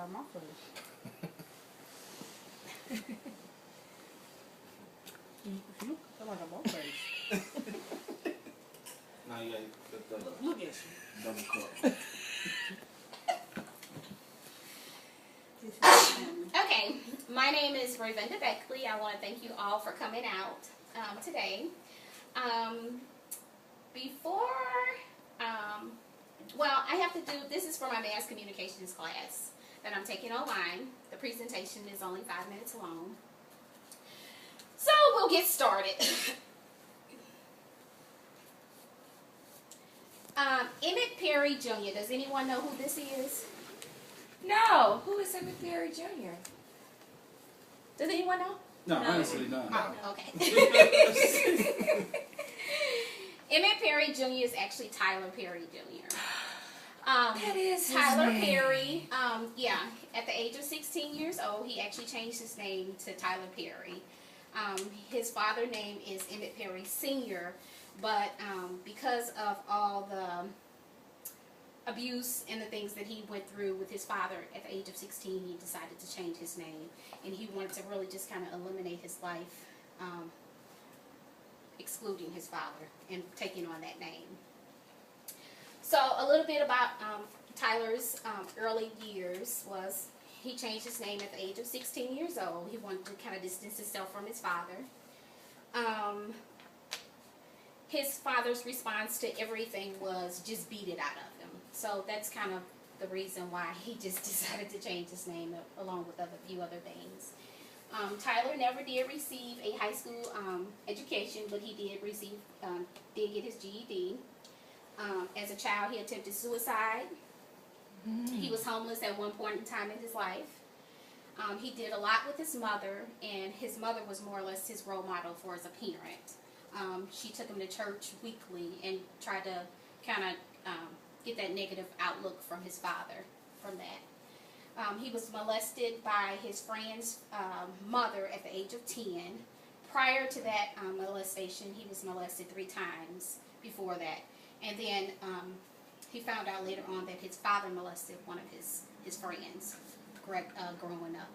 out my face. You come out of my face. Now you got Look at you. double cup. Okay, my name is Revenda B. I want to thank you all for coming out today. Well, I have to do, this is for my mass communications class that I'm taking online. The presentation is only 5 minutes long. So we'll get started. Emmett Perry Jr. Does anyone know who this is? No. Who is Emmett Perry Jr.? Does anyone know? No, honestly, no. Oh, okay. Emmett Perry Jr. is actually Tyler Perry Jr. That is his Tyler name. Perry. Yeah, at the age of 16 years old, he actually changed his name to Tyler Perry. His father's name is Emmett Perry Sr., but because of all the abuse and the things that he went through with his father at the age of 16, he decided to change his name, and he wanted to really just kind of eliminate his life, excluding his father and taking on that name. So a little bit about Tyler's early years was he changed his name at the age of 16 years old. He wanted to kind of distance himself from his father. His father's response to everything was just beat it out of him. So that's kind of the reason why he just decided to change his name along with a few other things. Tyler never did receive a high school education, but he did get his GED. As a child, he attempted suicide. He was homeless at one point in time in his life. He did a lot with his mother, and his mother was more or less his role model for as a parent. She took him to church weekly and tried to kind of get that negative outlook from his father from that. He was molested by his friend's mother at the age of 10. Prior to that molestation, he was molested 3 times before that. And then he found out later on that his father molested one of his friends growing up.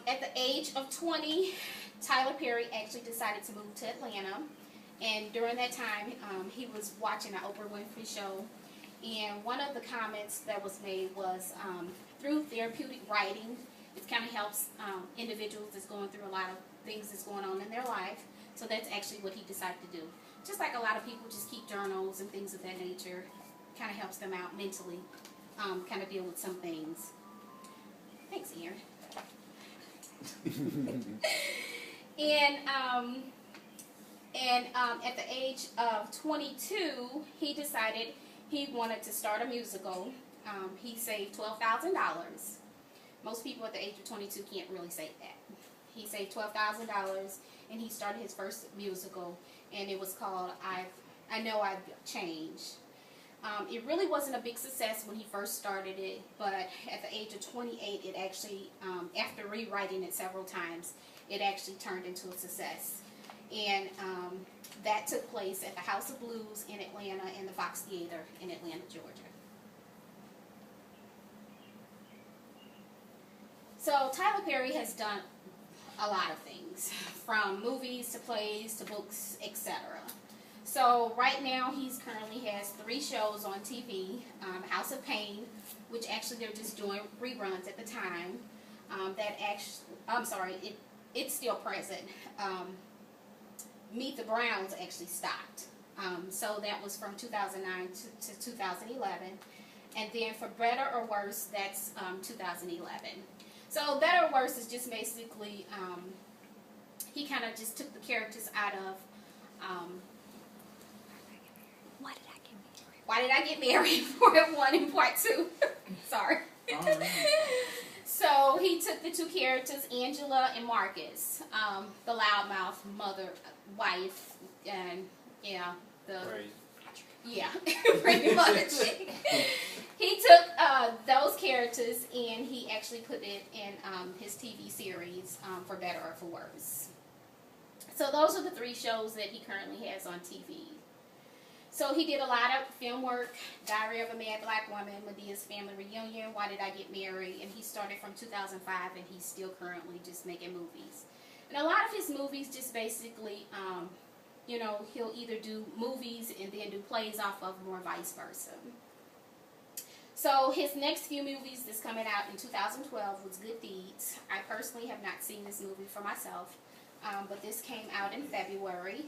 At the age of 20, Tyler Perry actually decided to move to Atlanta. And during that time, he was watching an Oprah Winfrey show. And one of the comments that was made was, through therapeutic writing, it kind of helps individuals that's going through a lot of things that's going on in their life. So that's actually what he decided to do. Just like a lot of people just keep journals and things of that nature, kind of helps them out mentally, kind of deal with some things. Thanks, Aaron. And at the age of 22, he decided he wanted to start a musical. He saved $12,000. Most people at the age of 22 can't really save that. He saved $12,000, and he started his first musical, and it was called I Know I've Changed. It really wasn't a big success when he first started it, but at the age of 28, it actually, after rewriting it several times, it actually turned into a success. And that took place at the House of Blues in Atlanta and the Fox Theater in Atlanta, Georgia. So Tyler Perry has done a lot of things, from movies to plays to books, etc. So right now he currently has 3 shows on TV. House of Pain, which actually they're just doing reruns at the time. It's still present. Meet the Browns actually stopped. So that was from 2009 to 2011. And then for Better or Worse, that's 2011. So Better or Worse is just basically, he kind of just took the characters out of, Why Did I Get Married? Part 1 and Part 2. Sorry. So he took the 2 characters, Angela and Marcus, the loudmouth mother, wife, and pretty much. He took those characters and he actually put it in his TV series for Better or for Worse. So those are the 3 shows that he currently has on TV. So he did a lot of film work, Diary of a Mad Black Woman, Medea's Family Reunion, Why Did I Get Married, and he started from 2005, and he's still currently just making movies. And a lot of his movies just basically, you know, he'll either do movies and then do plays off of them or vice versa. So his next few movies that's coming out in 2012 was Good Deeds. I personally have not seen this movie for myself, but this came out in February.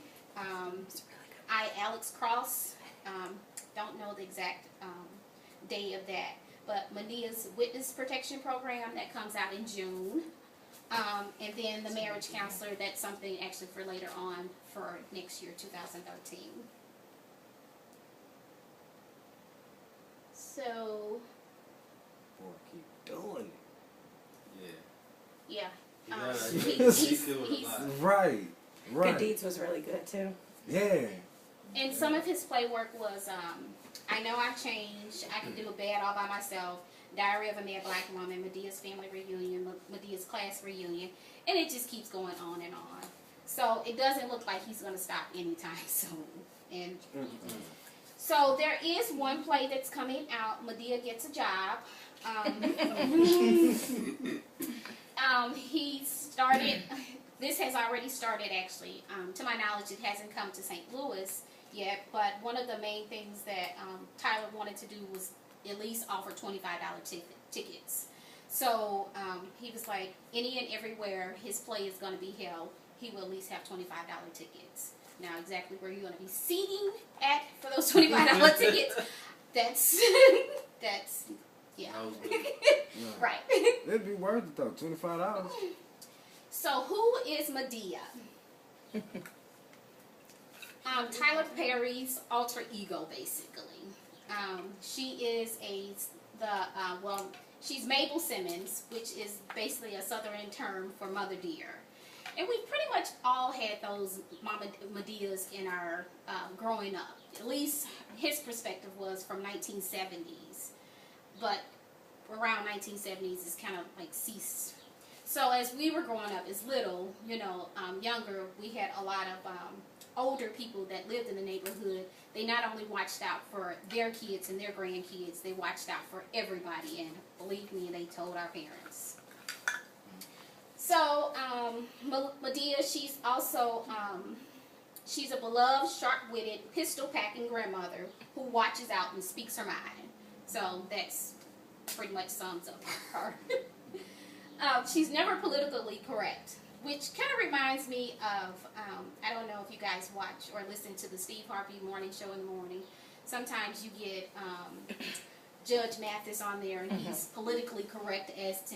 Alex Cross, don't know the exact day of that, but Medea's Witness Protection Program, that comes out in June. And then The Marriage Counselor, that's something actually for later on for next year, 2013. So, Boy, keep doing it. Yeah. yeah. He's Right. Good Deeds was really good too. Yeah. And some of his play work was, I Know I've Changed, I Can Do It Bad All By Myself, Diary of a Mad Black Woman, Medea's Family Reunion, Medea's Class Reunion, and it just keeps going on and on. So it doesn't look like he's going to stop anytime soon. And so there is one play that's coming out, Medea Gets a Job. He started, this has already started actually. To my knowledge, it hasn't come to St. Louis yet, but one of the main things that Tyler wanted to do was at least offer $25 tickets. So he was like, any and everywhere his play is going to be held, he will at least have $25 tickets. Now, exactly where you're going to be seating at for those $25 tickets, that's, yeah. That was good. Right. It'd be worth it though, $25. So, who is Medea? Tyler Perry's alter ego, basically. She is she's Mabel Simmons, which is basically a Southern term for Mother Dear. And we pretty much all had those Mama Medeas in our growing up. At least his perspective was from 1970s. But around 1970s is kind of like ceased. So as we were growing up as little, you know, younger, we had a lot of older people that lived in the neighborhood. They not only watched out for their kids and their grandkids, they watched out for everybody. And believe me, they told our parents. So, Medea, she's also, she's a beloved, sharp-witted, pistol-packing grandmother who watches out and speaks her mind. So, that's pretty much sums up her. She's never politically correct, which kind of reminds me of, I don't know if you guys watch or listen to the Steve Harvey morning show in the morning. Sometimes you get Judge Mathis on there, and he's politically correct as to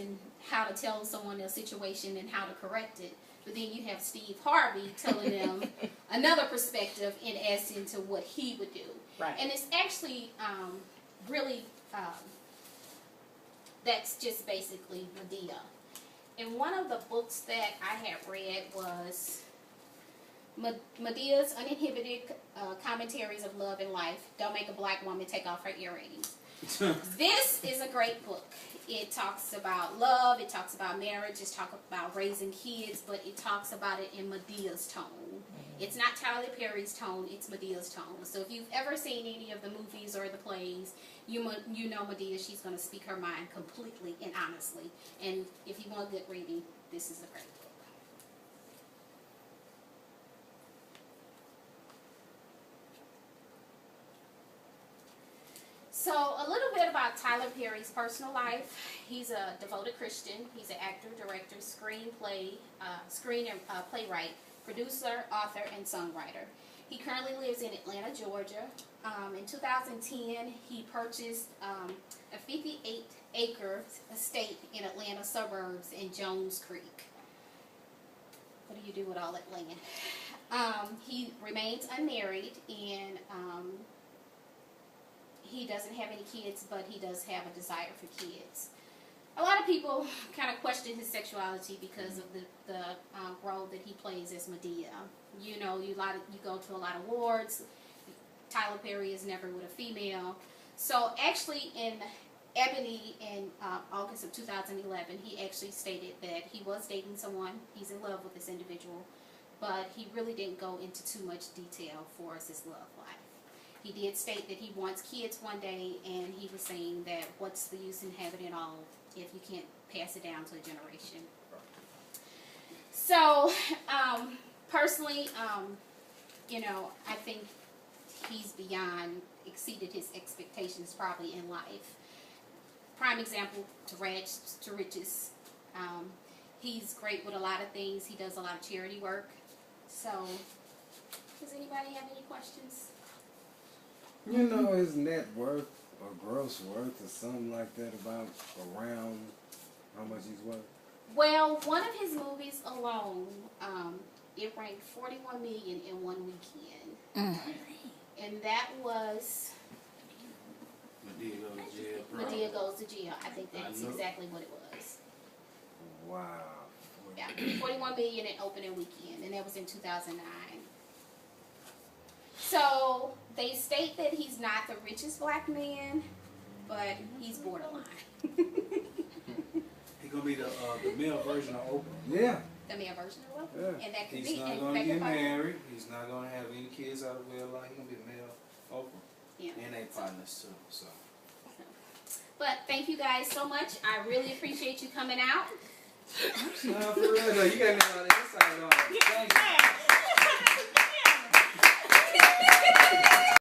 how to tell someone a situation and how to correct it. But then you have Steve Harvey telling them another perspective in essence to what he would do. Right. And it's actually really, that's just basically Medea. And one of the books that I had read was Medea's Uninhibited Commentaries of Love and Life. Don't Make a Black Woman Take Off Her Earrings. This is a great book. It talks about love, it talks about marriage, it talks about raising kids, but it talks about it in Medea's tone. It's not Tyler Perry's tone, it's Medea's tone. So if you've ever seen any of the movies or the plays, you know Medea, she's going to speak her mind completely and honestly. And if you want good reading, this is a great book. So a little bit about Tyler Perry's personal life. He's a devoted Christian. He's an actor, director, screen and playwright, producer, author, and songwriter. He currently lives in Atlanta, Georgia. In 2010, he purchased a 58-acre estate in Atlanta suburbs in Jones Creek. What do you do with all that land? He remains unmarried, and he doesn't have any kids, but he does have a desire for kids. A lot of people kind of question his sexuality because of the role that he plays as Medea. You know, you go to a lot of awards. Tyler Perry is never with a female. So actually in Ebony in August of 2011, he actually stated that he was dating someone. He's in love with this individual, but he really didn't go into too much detail for us his love life. He did state that he wants kids one day, and he was saying that what's the use in having it all if you can't pass it down to a generation. So, personally, you know, I think he's beyond exceeded his expectations probably in life. Prime example, to rags to riches. He's great with a lot of things. He does a lot of charity work. So, does anybody have any questions? You know his net worth or gross worth or something like that, about around how much he's worth? Well, one of his movies alone, it ranked 41 million in one weekend. And that was Medea goes to jail. Medea Goes to Jail. I think that's I know. exactly what it was. Wow. Yeah, 41 million in opening weekend, and that was in 2009. So they state that he's not the richest black man, but he's borderline. He's gonna be the male version of Oprah. Yeah. The male version of Oprah. Yeah. And that could He's be. not and gonna that get could probably- married. He's not gonna have any kids out of wedlock. He's gonna be the male Oprah. Yeah. And they partners too. So. But thank you guys so much. I really appreciate you coming out. No, for real though, you got me on this side on. Thank you.